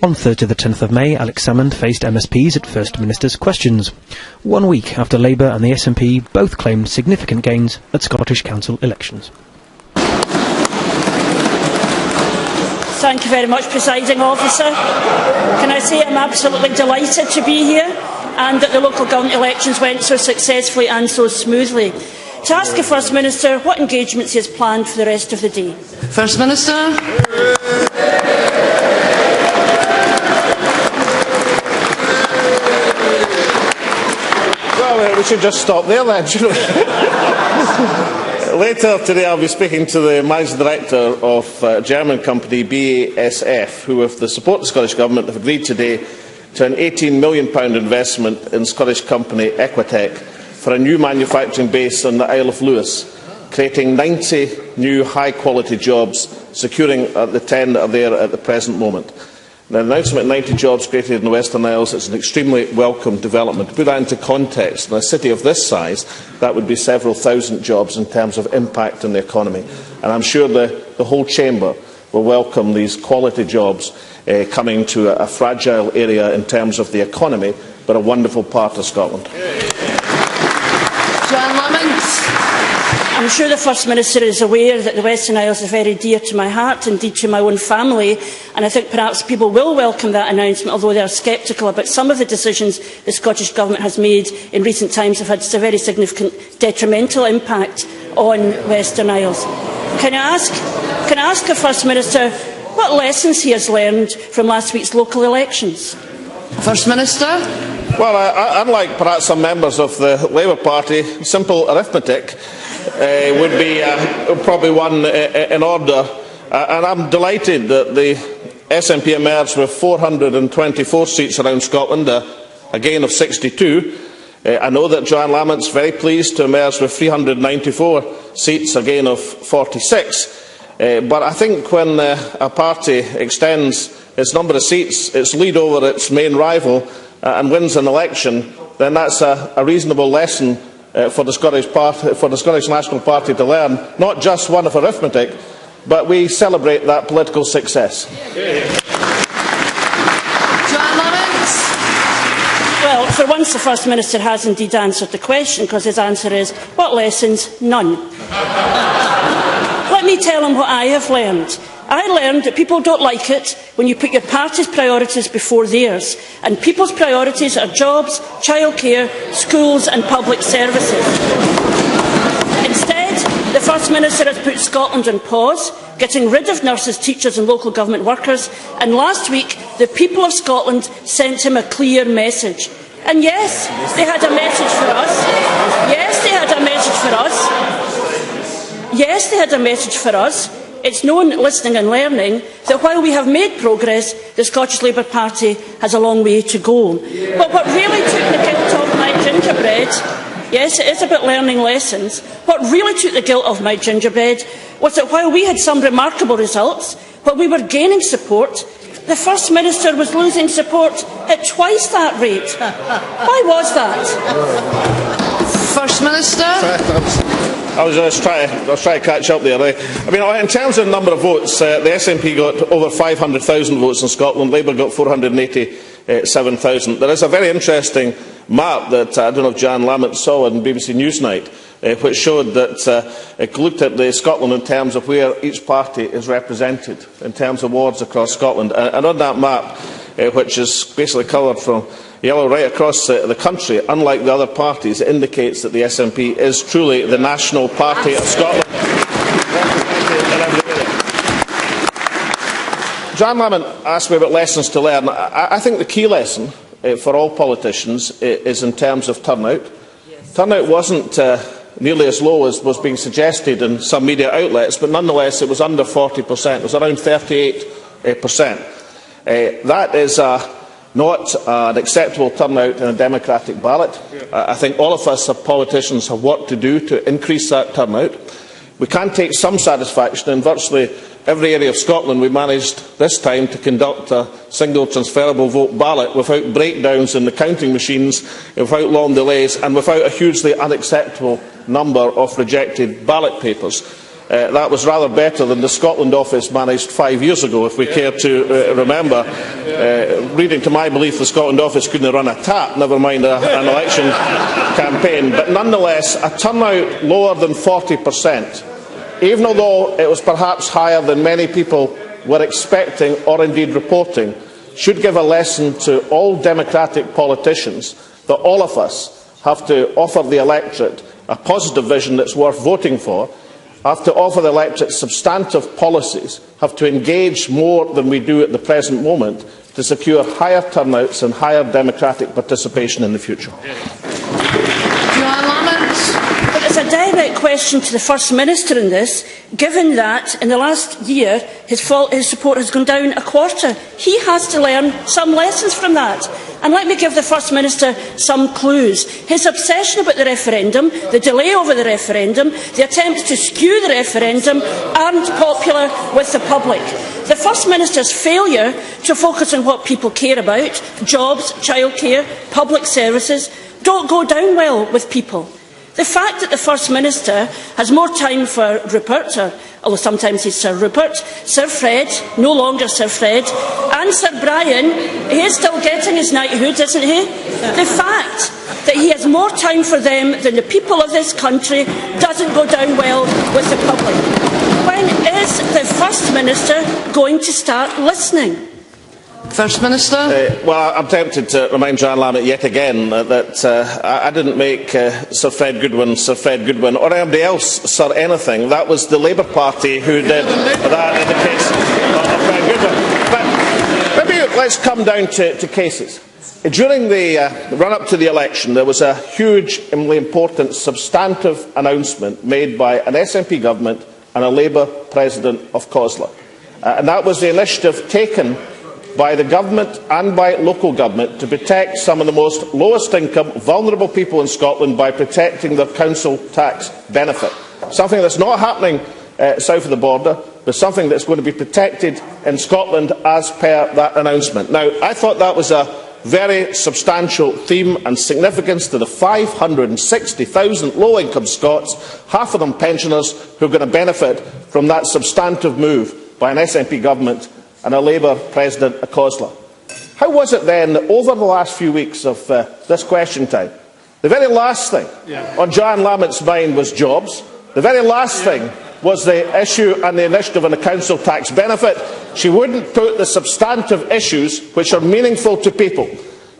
On Thursday the 10th of May, Alex Salmond faced MSPs at First Minister's Questions, 1 week after Labour and the SNP both claimed significant gains at Scottish Council elections. Thank you very much, Presiding Officer. Can I say I'm absolutely delighted to be here and that the local government elections went so successfully and so smoothly. To ask the First Minister what engagements he has planned for the rest of the day. First Minister. We should just stop there then, shouldn't we? Later today I'll be speaking to the Managing Director of German company BASF, who with the support of the Scottish Government have agreed today to an £18 million investment in Scottish company Equitech for a new manufacturing base on the Isle of Lewis, creating 90 new high-quality jobs, securing the 10 that are there at the present moment. The announcement of 90 jobs created in the Western Isles is an extremely welcome development. To put that into context, in a city of this size, that would be several thousand jobs in terms of impact on the economy. And I'm sure the whole Chamber will welcome these quality jobs coming to a fragile area in terms of the economy, but a wonderful part of Scotland. Lamont. I'm sure the First Minister is aware that the Western Isles is very dear to my heart, indeed to my own family, and I think perhaps people will welcome that announcement, although they are sceptical about some of the decisions the Scottish Government has made in recent times have had a very significant detrimental impact on Western Isles. Can I ask the First Minister what lessons he has learned from last week's local elections? First Minister. Well, unlike perhaps some members of the Labour Party, simple arithmetic would be probably one in order. And I'm delighted that the SNP emerged with 424 seats around Scotland, a gain of 62. I know that Johann Lamont's very pleased to emerge with 394 seats, a gain of 46. But I think when a party extends its number of seats, its lead over its main rival, and wins an election, then that's a reasonable lesson for the Scottish National Party to learn, not just one of arithmetic, but we celebrate that political success. Well, for once the First Minister has indeed answered the question, because his answer is, what lessons? None. Let me tell him what I have learned. I learned that people don't like it when you put your party's priorities before theirs, and people's priorities are jobs, childcare, schools and public services. Instead, the First Minister has put Scotland on pause, getting rid of nurses, teachers and local government workers, and last week the people of Scotland sent him a clear message. And yes, they had a message for us. Yes, they had a message for us. Yes, they had a message for us. It's known, listening and learning, that while we have made progress, the Scottish Labour Party has a long way to go. But what really took the guilt off my gingerbread, yes, it is about learning lessons, what really took the guilt off my gingerbread was that while we had some remarkable results, while we were gaining support, the First Minister was losing support at twice that rate. Why was that? First Minister. I was trying to catch up there. I mean, in terms of the number of votes, the SNP got over 500,000 votes in Scotland. Labour got 487,000. There is a very interesting map that I don't know if Johann Lamont saw on BBC Newsnight, which showed that it looked at Scotland in terms of where each party is represented in terms of wards across Scotland. And on that map, which is basically coloured from yellow right across the country, unlike the other parties, it indicates that the SNP is truly the national party of Scotland. Johann Lamont asked me about lessons to learn. I think the key lesson for all politicians is in terms of turnout. Turnout wasn't nearly as low as was being suggested in some media outlets, but nonetheless it was under 40%. It was around 38%. That is not an acceptable turnout in a democratic ballot. I think all of us as politicians have work to do to increase that turnout. We can take some satisfaction in virtually every area of Scotland. We managed this time to conduct a single transferable vote ballot without breakdowns in the counting machines, without long delays and without a hugely unacceptable number of rejected ballot papers. That was rather better than the Scotland office managed 5 years ago, if we care to remember. Reading to my belief, the Scotland office couldn't run a tap, never mind an election campaign. But nonetheless, a turnout lower than 40%, even though it was perhaps higher than many people were expecting or indeed reporting, should give a lesson to all democratic politicians that all of us have to offer the electorate a positive vision that's worth voting for, have to offer the electorate substantive policies, have to engage more than we do at the present moment to secure higher turnouts and higher democratic participation in the future. Johann Lamont. But it's a direct question to the First Minister in this, given that in the last year his support has gone down a quarter. He has to learn some lessons from that. And let me give the First Minister some clues. His obsession about the referendum, the delay over the referendum, the attempts to skew the referendum aren't popular with the public. The First Minister's failure to focus on what people care about, jobs, childcare, public services, don't go down well with people. The fact that the First Minister has more time for Rupert, although sometimes he's Sir Rupert, Sir Fred, no longer Sir Fred, and Sir Brian, he is still getting his knighthood, isn't he? The fact that he has more time for them than the people of this country doesn't go down well with the public. When is the First Minister going to start listening? First Minister. Well, I'm tempted to remind Johann Lamont yet again that I didn't make Sir Fred Goodwin Sir Fred Goodwin or anybody else Sir anything. That was the Labour Party who did that in the case of Fred Goodwin. But maybe let's come down to cases. During the run-up to the election, there was a hugely important substantive announcement made by an SNP government and a Labour President of COSLA. And that was the initiative taken by the government and by local government to protect some of the most lowest income, vulnerable people in Scotland by protecting their council tax benefit. Something that's not happening south of the border, but something that's going to be protected in Scotland as per that announcement. Now, I thought that was a very substantial theme and significance to the 560,000 low-income Scots, half of them pensioners, who are going to benefit from that substantive move by an SNP government and a Labour President of COSLA. How was it then that over the last few weeks of this question time, the very last thing on Johann Lamont's mind was jobs, the very last thing was the issue and the initiative on the council tax benefit? She wouldn't put the substantive issues which are meaningful to people.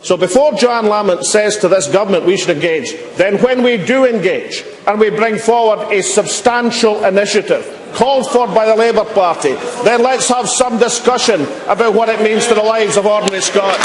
So before Johann Lamont says to this government we should engage, then when we do engage and we bring forward a substantial initiative called for by the Labour Party, then let's have some discussion about what it means to the lives of ordinary Scots.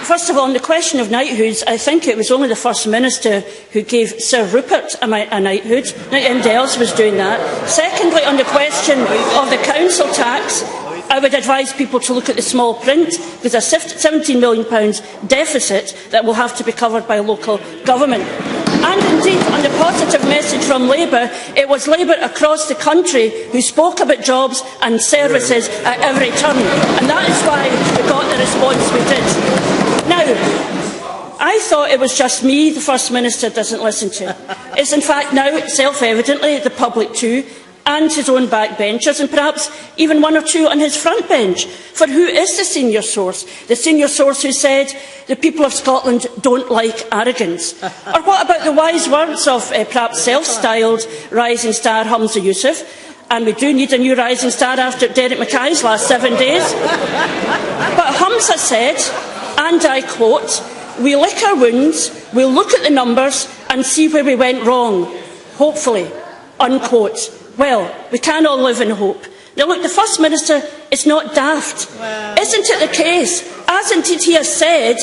First of all, on the question of knighthoods, I think it was only the First Minister who gave Sir Rupert a knighthood. Nobody else was doing that. Secondly, on the question of the council tax, I would advise people to look at the small print. There's a £17 million deficit that will have to be covered by local government. And indeed, on the positive message from Labour, it was Labour across the country who spoke about jobs and services at every turn. And that is why we got the response we did. Now, I thought it was just me the First Minister doesn't listen to. It's in fact now, self-evidently, the public too, and his own backbenchers, and perhaps even one or two on his front bench. For who is the senior source? The senior source who said the people of Scotland don't like arrogance. Or what about the wise words of perhaps self-styled rising star Humza Yousaf? And we do need a new rising star after Derek Mackay's last 7 days. But Humza said, and I quote, "We lick our wounds, we'll look at the numbers and see where we went wrong, hopefully," unquote. Well, we can all live in hope. Now look, the First Minister is not daft. Isn't it the case, as indeed he has said,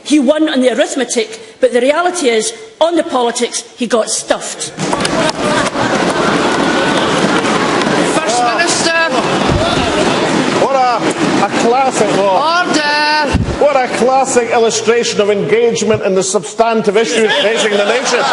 he won on the arithmetic, but the reality is, on the politics, he got stuffed. First Minister. What a classic Order. What a classic illustration of engagement in the substantive issues facing the nation.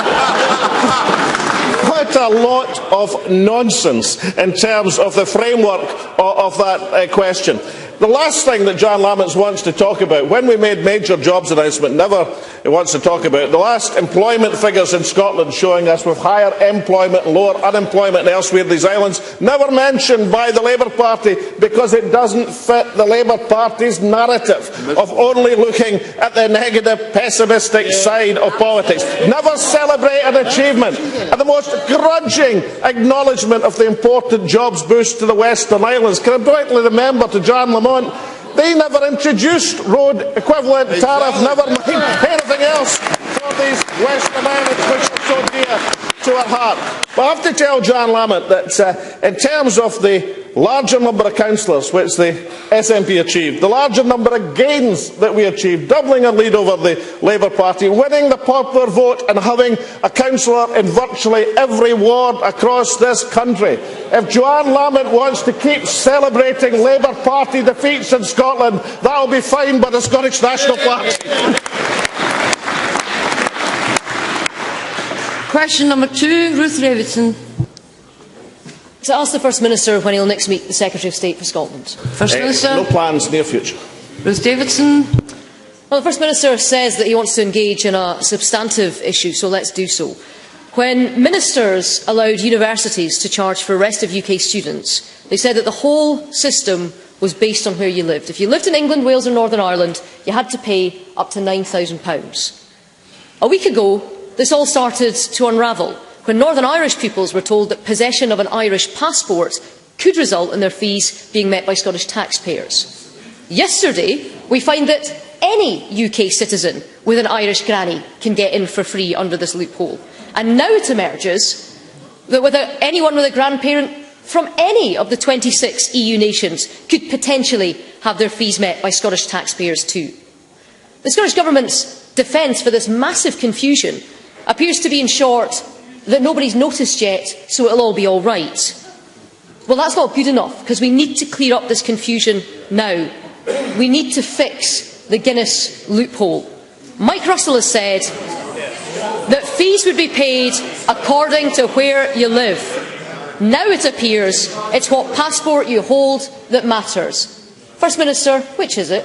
What a lot of nonsense in terms of the framework of that question. The last thing that John Lamont wants to talk about, when we made major jobs announcement, never he wants to talk about the last employment figures in Scotland showing us with higher employment and lower unemployment elsewhere in these islands, never mentioned by the Labour Party because it doesn't fit the Labour Party's narrative of only looking at the negative, pessimistic side of politics. Never celebrate an achievement and the most grudging acknowledgement of the important jobs boost to the Western Islands. Can I brightly remember to John Lamont, they never introduced road equivalent tariff, never mind anything else for these Western Islands which are so dear to our heart. But I have to tell John Lamont that in terms of the larger number of councillors which the SNP achieved, the larger number of gains that we achieved, doubling our lead over the Labour Party, winning the popular vote and having a councillor in virtually every ward across this country. If Johann Lamont wants to keep celebrating Labour Party defeats in Scotland, that will be fine by the Scottish National Party. Question number 2, Ruth Davidson. To ask the First Minister when he will next meet the Secretary of State for Scotland. First Minister. No plans, near future. Ruth Davidson. Well, the First Minister says that he wants to engage in a substantive issue, so let's do so. When ministers allowed universities to charge for the rest of UK students, they said that the whole system was based on where you lived. If you lived in England, Wales or Northern Ireland, you had to pay up to £9,000. A week ago, this all started to unravel when Northern Irish pupils were told that possession of an Irish passport could result in their fees being met by Scottish taxpayers. Yesterday, we find that any UK citizen with an Irish granny can get in for free under this loophole. And now it emerges that anyone with a grandparent from any of the 26 EU nations could potentially have their fees met by Scottish taxpayers too. The Scottish Government's defence for this massive confusion appears to be, in short, that nobody's noticed yet, so it'll all be all right. Well, that's not good enough, because we need to clear up this confusion now. We need to fix the Guinness loophole. Mike Russell has said that fees would be paid according to where you live. Now it appears it's what passport you hold that matters. First Minister, which is it?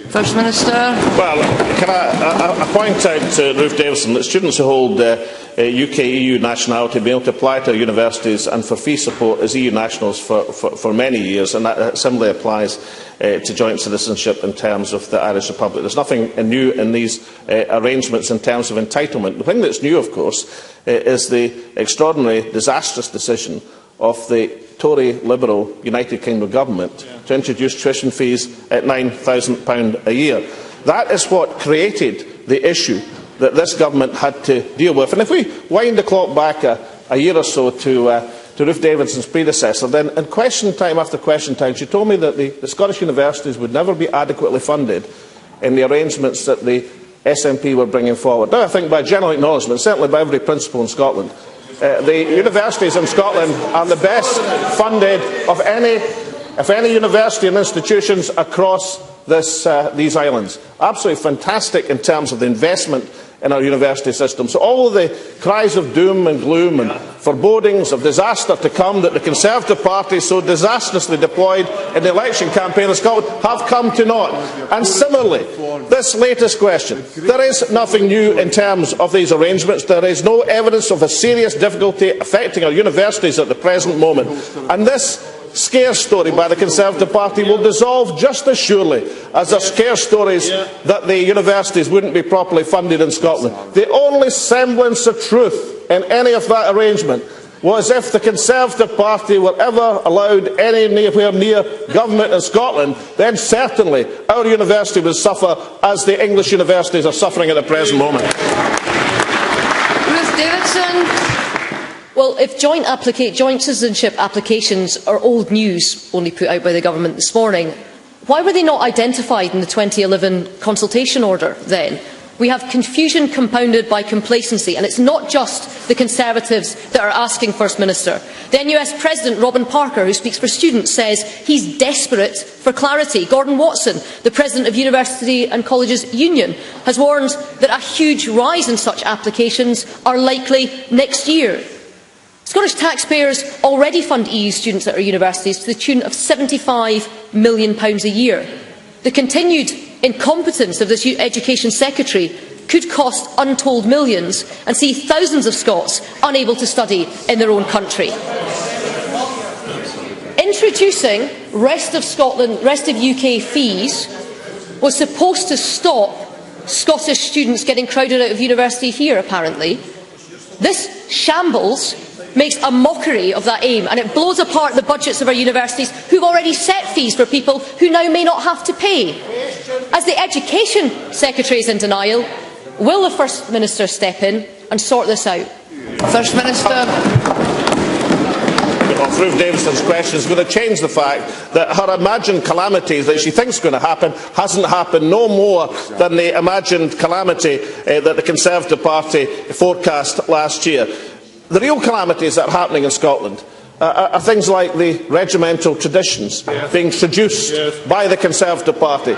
First Minister. Well, can I point out to Ruth Davidson that students who hold UK EU nationality be able to apply to universities and for fee support as EU nationals for many years, and that similarly applies to joint citizenship in terms of the Irish Republic. There's nothing new in these arrangements in terms of entitlement. The thing that's new, of course, is the extraordinary, disastrous decision of the Tory Liberal United Kingdom Government to introduce tuition fees at £9,000 a year. That is what created the issue that this government had to deal with. And if we wind the clock back a year or so to Ruth Davidson's predecessor, then in question time after question time, she told me that the Scottish universities would never be adequately funded in the arrangements that the SNP were bringing forward. Now, I think by general acknowledgement, certainly by every principal in Scotland, the universities in Scotland are the best funded of any university and institutions across these islands. Absolutely fantastic in terms of the investment in our university system. So all of the cries of doom and gloom and forebodings of disaster to come that the Conservative Party so disastrously deployed in the election campaign in Scotland have come to naught. And similarly, this latest question, there is nothing new in terms of these arrangements. There is no evidence of a serious difficulty affecting our universities at the present moment. And this scare story by the Conservative Party will dissolve just as surely as the scare stories that the universities wouldn't be properly funded in Scotland. The only semblance of truth in any of that arrangement was if the Conservative Party were ever allowed anywhere near government in Scotland, then certainly our university would suffer as the English universities are suffering at the present moment. Ruth Davidson. Well, if joint citizenship applications are old news, only put out by the government this morning, why were they not identified in the 2011 consultation order then? We have confusion compounded by complacency, and it's not just the Conservatives that are asking First Minister. The NUS President, Robin Parker, who speaks for students, says he's desperate for clarity. Gordon Watson, the President of University and Colleges Union, has warned that a huge rise in such applications are likely next year. Scottish taxpayers already fund EU students at our universities to the tune of £75 million a year. The continued incompetence of this Education Secretary could cost untold millions and see thousands of Scots unable to study in their own country. Introducing rest of UK fees was supposed to stop Scottish students getting crowded out of university here, apparently. This shambles makes a mockery of that aim, and it blows apart the budgets of our universities, who have already set fees for people who now may not have to pay. As the Education Secretary is in denial, will the First Minister step in and sort this out? First Minister. Ruth Davidson's question is going to change the fact that her imagined calamity that she thinks is going to happen hasn't happened no more than the imagined calamity that the Conservative Party forecast last year. The real calamities that are happening in Scotland are things like the regimental traditions being traduced by the Conservative Party.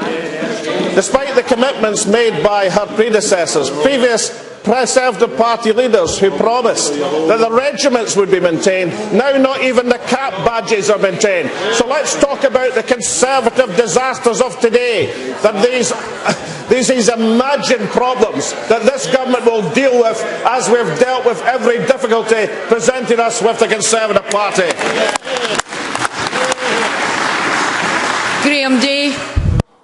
Despite the commitments made by her predecessors, previous Conservative Party leaders who promised that the regiments would be maintained, now not even the cap badges are maintained. So let's talk about the Conservative disasters of today, that these imagined problems that this government will deal with, as we have dealt with every difficulty presented us with the Conservative Party. Graham Day.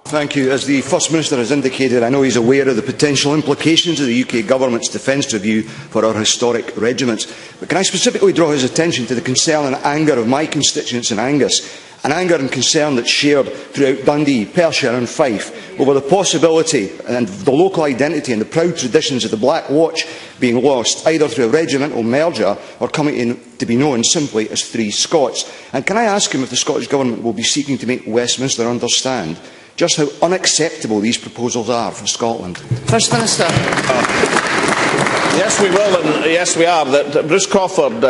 Thank you. As the First Minister has indicated, I know he is aware of the potential implications of the UK Government's defence review for our historic regiments. But can I specifically draw his attention to the concern and anger of my constituents in Angus, an anger and concern that is shared throughout Dundee, Perthshire and Fife, over the possibility and the local identity and the proud traditions of the Black Watch being lost, either through a regimental merger or coming to be known simply as Three Scots. And can I ask him if the Scottish Government will be seeking to make Westminster understand just how unacceptable these proposals are for Scotland? First Minister. Yes, we will, and yes, we are. That Bruce Crawford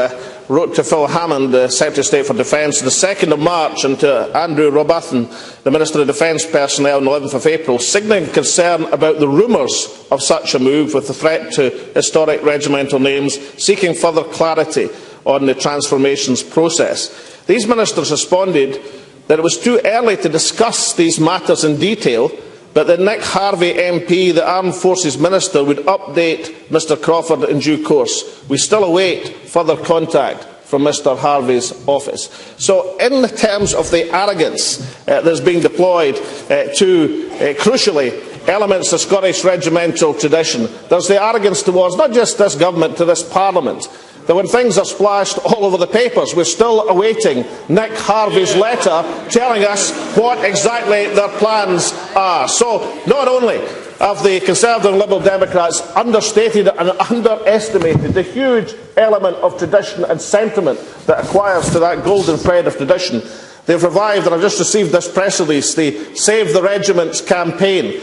wrote to Phil Hammond, the Secretary of State for Defence, the 2nd of March, and to Andrew Robathan, the Minister of Defence Personnel, on the 11th of April, signalling concern about the rumours of such a move with the threat to historic regimental names, seeking further clarity on the transformations process. These ministers responded that it was too early to discuss these matters in detail, but that Nick Harvey MP, the Armed Forces Minister, would update Mr Crawford in due course. We still await further contact from Mr Harvey's office. So, in the terms of the arrogance that is being deployed to, crucially, elements of Scottish regimental tradition, there is the arrogance towards not just this government, to this Parliament, that when things are splashed all over the papers, we are still awaiting Nick Harvey's letter telling us what exactly their plans are. So, not only have the Conservative and Liberal Democrats understated and underestimated the huge element of tradition and sentiment that acquires to that golden thread of tradition, they have revived, and I have just received this press release, the Save the Regiments campaign,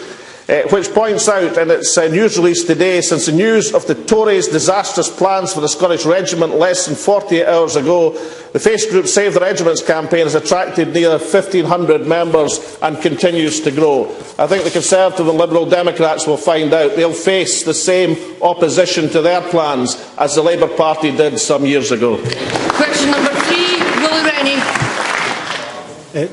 which points out in its news release today, since the news of the Tories' disastrous plans for the Scottish Regiment less than 48 hours ago, the face group Save the Regiments campaign has attracted nearly 1,500 members and continues to grow. I think the Conservative and Liberal Democrats will find out they will face the same opposition to their plans as the Labour Party did some years ago. Question number 3, Willie Rennie.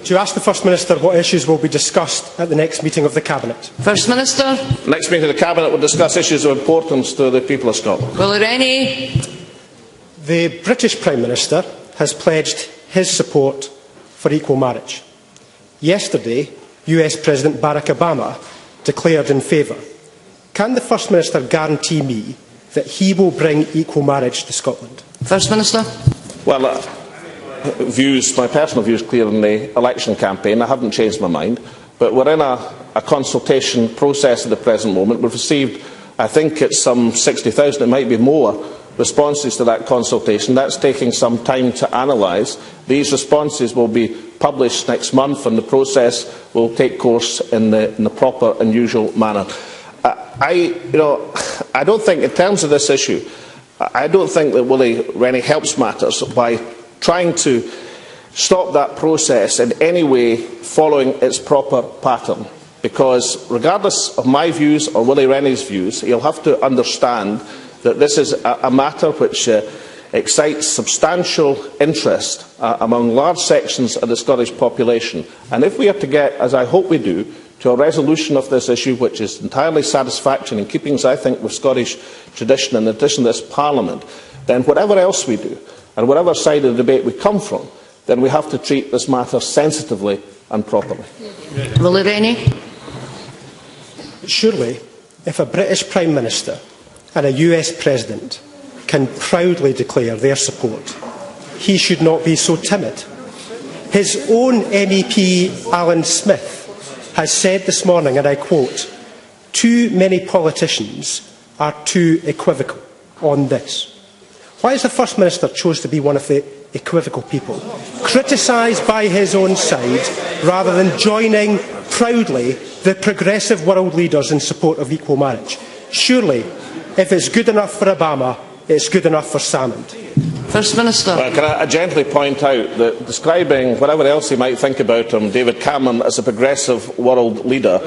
To ask the First Minister what issues will be discussed at the next meeting of the Cabinet. First Minister. Next meeting of the Cabinet will discuss issues of importance to the people of Scotland. Willie Rennie. The British Prime Minister has pledged his support for equal marriage. Yesterday, US President Barack Obama declared in favour. Can the First Minister guarantee me that he will bring equal marriage to Scotland? First Minister. Well, my personal views clear in the election campaign. I haven't changed my mind, but we're in a consultation process at the present moment. We've received, I think it's some 60,000, it might be more, responses to that consultation. That's taking some time to analyse. These responses will be published next month, and the process will take course in the proper and usual manner. I don't think, in terms of this issue, I don't think that Willie Rennie helps matters by trying to stop that process in any way following its proper pattern. Because regardless of my views or Willie Rennie's views, he'll have to understand that this is a matter which excites substantial interest among large sections of the Scottish population. And if we are to get, as I hope we do, to a resolution of this issue which is entirely satisfactory in keeping, I think, with Scottish tradition and the tradition of this Parliament, then whatever else we do, and whatever side of the debate we come from, then we have to treat this matter sensitively and properly. Willie Rennie. Surely, if a British Prime Minister and a US President can proudly declare their support, he should not be so timid. His own MEP Alan Smith has said this morning, and I quote, "Too many politicians are too equivocal on this." Why has the First Minister chosen to be one of the equivocal people, criticised by his own side, rather than joining proudly the progressive world leaders in support of equal marriage? Surely, if it's good enough for Obama, it's good enough for Salmond. First Minister. Well, can I gently point out that describing whatever else he might think about him, David Cameron, as a progressive world leader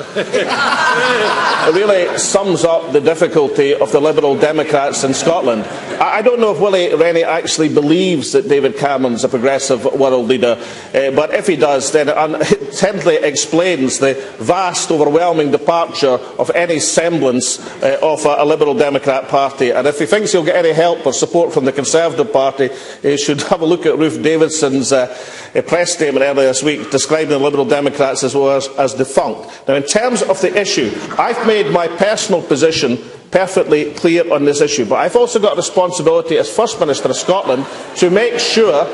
really sums up the difficulty of the Liberal Democrats in Scotland. I don't know if Willie Rennie actually believes that David Cameron is a progressive world leader, but if he does, then it simply explains the vast, overwhelming departure of any semblance of a Liberal Democrat party. And if he thinks he'll get any help or support from the Conservative Party, he should have a look at Ruth Davidson's press statement earlier this week describing the Liberal Democrats as defunct. Now, in terms of the issue, I've made my personal position perfectly clear on this issue, but I've also got a responsibility as First Minister of Scotland to make sure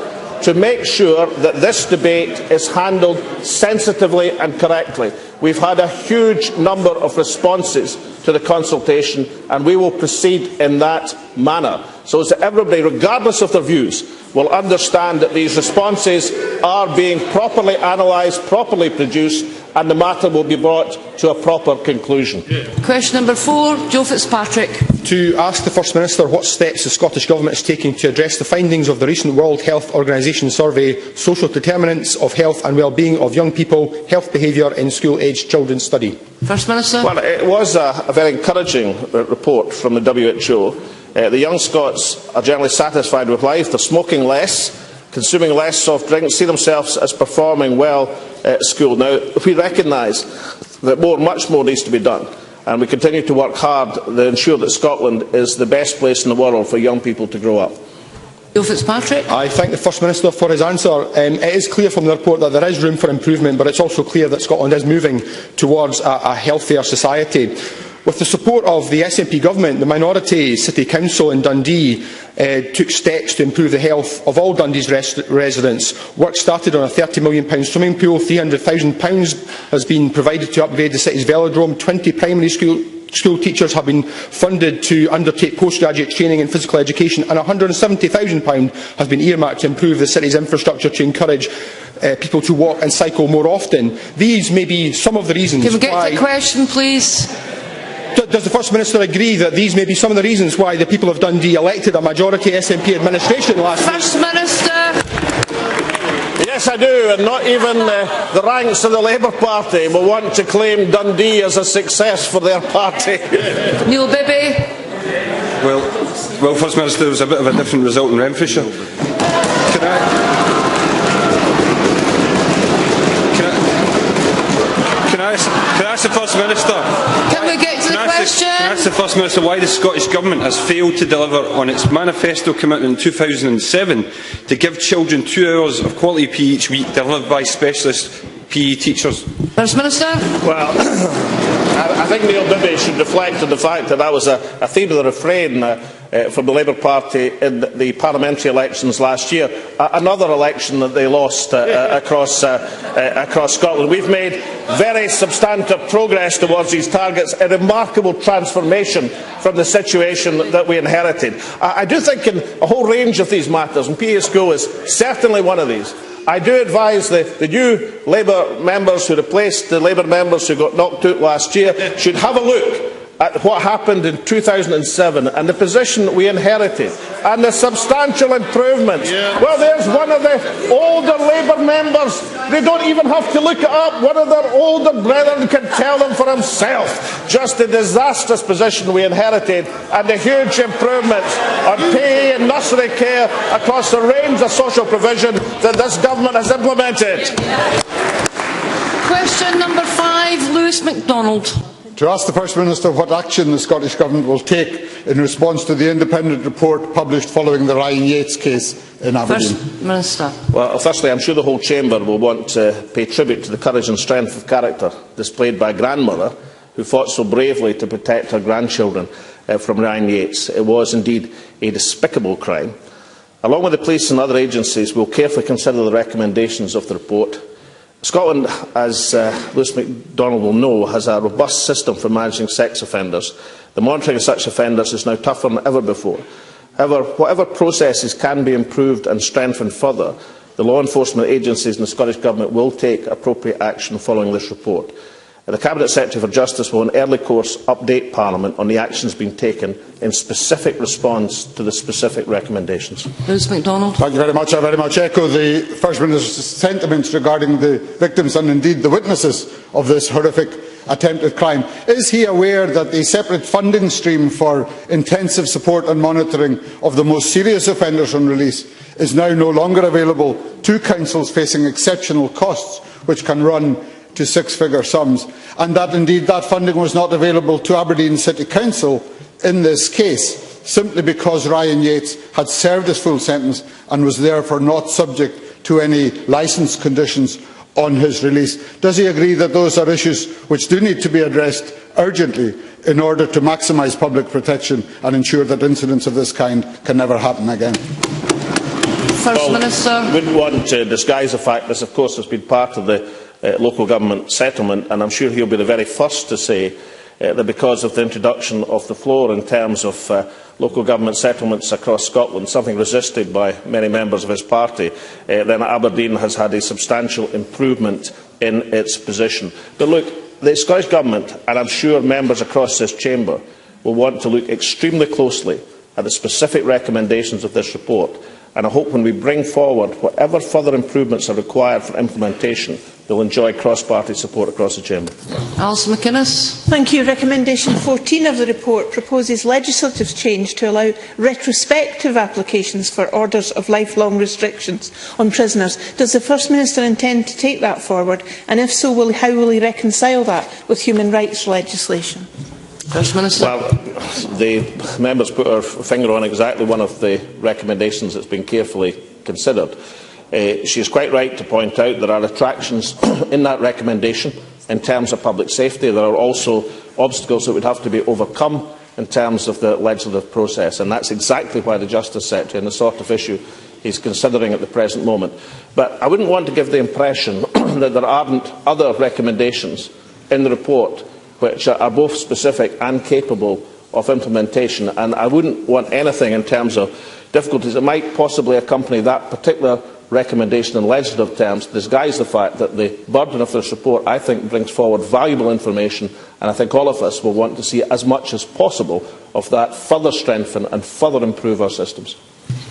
that this debate is handled sensitively and correctly. We've had a huge number of responses to the consultation, and we will proceed in that manner, so that everybody, regardless of their views, will understand that these responses are being properly analysed, properly produced, and the matter will be brought to a proper conclusion. Question number 4, Joe Fitzpatrick. To ask the First Minister what steps the Scottish Government is taking to address the findings of the recent World Health Organisation survey, Social Determinants of Health and Wellbeing of Young People, Health Behaviour in School-Aged Children study. First Minister. Well, it was a very encouraging report from the WHO. The young Scots are generally satisfied with life. They're smoking less, consuming less soft drinks, see themselves as performing well at school. Now, we recognise that much more needs to be done, and we continue to work hard to ensure that Scotland is the best place in the world for young people to grow up. Joe Fitzpatrick. I thank the First Minister for his answer. It is clear from the report that there is room for improvement, but it's also clear that Scotland is moving towards a healthier society. With the support of the SNP government, the minority City Council in Dundee took steps to improve the health of all Dundee's residents. Work started on a £30 million swimming pool. £300,000 has been provided to upgrade the city's velodrome. 20 primary school teachers have been funded to undertake postgraduate training in physical education, and £170,000 has been earmarked to improve the city's infrastructure to encourage people to walk and cycle more often. These may be some of the reasons Can we get why... to the question, please? Does the First Minister agree that these may be some of the reasons why the people of Dundee elected a majority SNP administration last week? First Minister. Yes, I do, and not even the ranks of the Labour Party will want to claim Dundee as a success for their party. Neil Bibby. Well, First Minister, there was a bit of a different result in Renfrewshire. Can I ask the First Minister? Can we get to the question? Can I ask the First Minister why the Scottish Government has failed to deliver on its manifesto commitment in 2007 to give children 2 hours of quality PE each week delivered by specialist PE teachers? First Minister. Well, I think Neil Bibby should reflect on the fact that was a theme of the refrain from the Labour Party in the parliamentary elections last year, another election that they lost across Scotland. We've made very substantive progress towards these targets, a remarkable transformation from the situation that we inherited. I do think in a whole range of these matters, and PE school is certainly one of these, I do advise the new Labour members who replaced the Labour members who got knocked out last year should have a look at what happened in 2007 and the position we inherited and the substantial improvements. Well, there's one of the older Labour members. They don't even have to look it up. One of their older brethren can tell them for himself just the disastrous position we inherited and the huge improvements on pay and nursery care across the range of social provision that this government has implemented. Question number 5, Lewis MacDonald. To ask the First Minister what action the Scottish Government will take in response to the independent report published following the Ryan Yates case in Aberdeen. First Minister. Well, firstly, I'm sure the whole Chamber will want to pay tribute to the courage and strength of character displayed by a grandmother who fought so bravely to protect her grandchildren from Ryan Yates. It was indeed a despicable crime. Along with the police and other agencies, we will carefully consider the recommendations of the report. Scotland, as Lewis MacDonald will know, has a robust system for managing sex offenders. The monitoring of such offenders is now tougher than ever before. However, whatever processes can be improved and strengthened further, the law enforcement agencies and the Scottish Government will take appropriate action following this report. The Cabinet Secretary for Justice will in early course update Parliament on the actions being taken in specific response to the specific recommendations. Lewis MacDonald. Thank you very much. I very much echo the First Minister's sentiments regarding the victims and indeed the witnesses of this horrific attempted crime. Is he aware that the separate funding stream for intensive support and monitoring of the most serious offenders on release is now no longer available to councils facing exceptional costs, which can run to six-figure sums, and that indeed that funding was not available to Aberdeen City Council in this case, simply because Ryan Yates had served his full sentence and was therefore not subject to any licence conditions on his release? Does he agree that those are issues which do need to be addressed urgently in order to maximise public protection and ensure that incidents of this kind can never happen again? First Minister. I wouldn't want to disguise the fact this, of course, has been part of the local government settlement, and I'm sure he'll be the very first to say that because of the introduction of the floor in terms of local government settlements across Scotland, something resisted by many members of his party, then Aberdeen has had a substantial improvement in its position. But look, the Scottish Government, and I'm sure members across this chamber, will want to look extremely closely at the specific recommendations of this report, and I hope when we bring forward whatever further improvements are required for implementation, they will enjoy cross-party support across the chamber. Alison McInnes. Thank you. Recommendation 14 of the report proposes legislative change to allow retrospective applications for orders of lifelong restrictions on prisoners. Does the First Minister intend to take that forward, and if so, how will he reconcile that with human rights legislation? First Minister. Well, the members put her finger on exactly one of the recommendations that's been carefully considered. She is quite right to point out there are attractions in that recommendation in terms of public safety. There are also obstacles that would have to be overcome in terms of the legislative process, and that's exactly why the Justice Secretary and the sort of issue he's considering at the present moment. But I wouldn't want to give the impression that there aren't other recommendations in the report which are both specific and capable of implementation, and I wouldn't want anything in terms of difficulties that might possibly accompany that particular recommendation in legislative terms to disguise the fact that the burden of this report, I think, brings forward valuable information, and I think all of us will want to see as much as possible of that further strengthen and further improve our systems.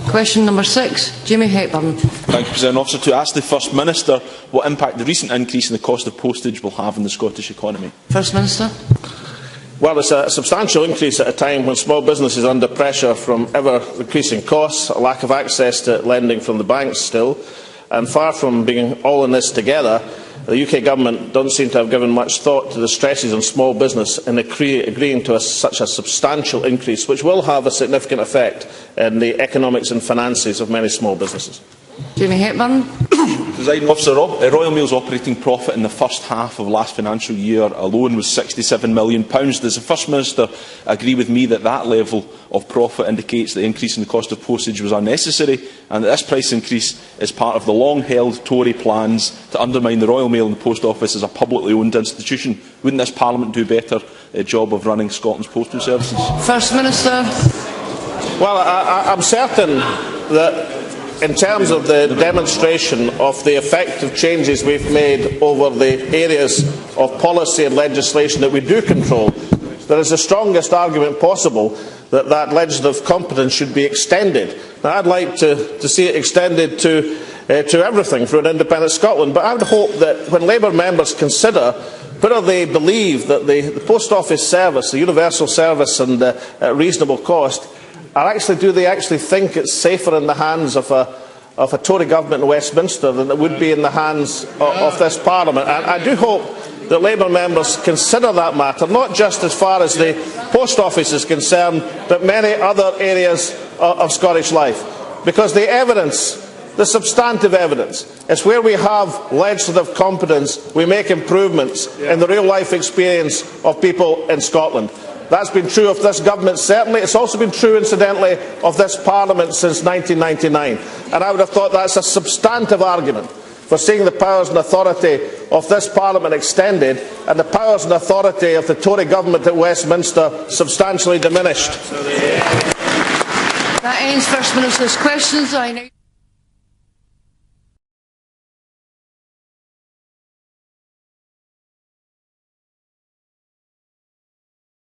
Question number 6, Jamie Hepburn. Thank you, President Officer. To ask the First Minister what impact the recent increase in the cost of postage will have on the Scottish economy. First Minister. Well, it's a substantial increase at a time when small business is under pressure from ever-increasing costs, a lack of access to lending from the banks still, and far from being all in this together, the UK Government doesn't seem to have given much thought to the stresses on small business in agreeing to such a substantial increase, which will have a significant effect in the economics and finances of many small businesses. Jamie Hepburn. Presiding Officer, Royal Mail's operating profit in the first half of last financial year alone was £67 million. Does the First Minister agree with me that that level of profit indicates the increase in the cost of postage was unnecessary, and that this price increase is part of the long-held Tory plans to undermine the Royal Mail and the Post Office as a publicly owned institution? Wouldn't this Parliament do a better job of running Scotland's postal services? First Minister. Well, I'm certain that in terms of the demonstration of the effective changes we've made over the areas of policy and legislation that we do control, there is the strongest argument possible that that legislative competence should be extended. Now, I'd like to see it extended to everything for an independent Scotland, but I would hope that when Labour members consider whether they believe that the post office service, the universal service and at reasonable cost, do they actually think it's safer in the hands of a Tory government in Westminster than it would be in the hands of this Parliament. And I do hope that Labour members consider that matter, not just as far as the post office is concerned, but many other areas of Scottish life. Because the evidence, the substantive evidence, is where we have legislative competence, we make improvements in the real-life experience of people in Scotland. That's been true of this government, certainly. It's also been true, incidentally, of this Parliament since 1999. And I would have thought that's a substantive argument for seeing the powers and authority of this Parliament extended and the powers and authority of the Tory government at Westminster substantially diminished. That ends First Minister's questions.